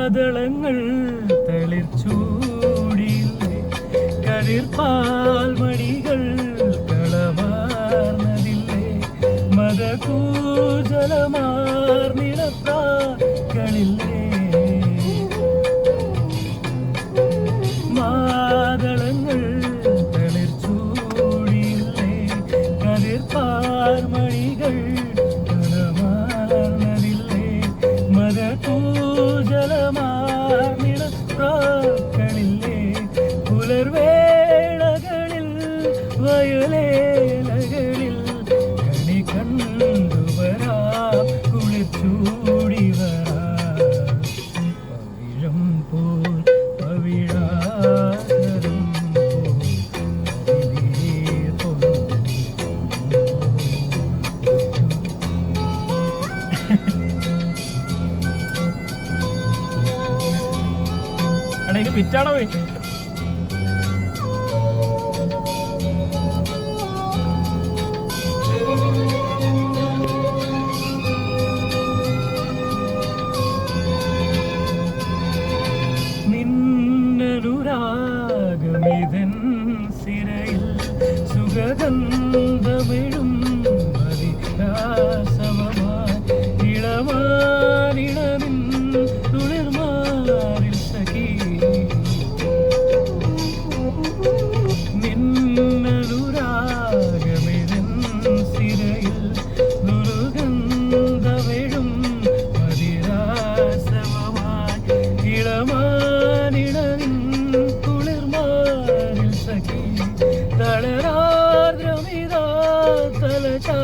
മാതളങ്ങൾ തളിർച്ചൂടിയില്ലേ കതിർപ്പാൽ മണികൾ കളമാർന്നതില്ലേ മതകൂജലമാർന്നിടപ്രാക്കളില്ലേ മാതളങ്ങൾ തളിർച്ചൂടിയില്ലേ കതിർപ്പാൽ മണികൾ കളമാർന്നതില്ലേ മതകൂജലമാർന്നിടപ്രാക്കളില്ലേ പുലർവേളകളിൽ വയലേലകളിൽ കണി കണ്ടുവരാം കുളിച്ചൂടി വരാം പവിഴം പോൽ പവിഴാതരം ഇത് പിറ്റാണോ നിന്നനുരാഗമിതൻ സിരയിൽ സുഗന്ധമിഴും മതിരാസവമായി ഇളമാനിടനിൻ തുളിർമാറിൽ സഖി നിന്നനുരാഗമിതൻ സിരയിൽ ദുർഗന്ധമിഴും മതിരാസവമായി ഇളമാനിടനിൻ തുളിർമാറിൽ സഖി തളരാർദ്രമിതാ തലചാ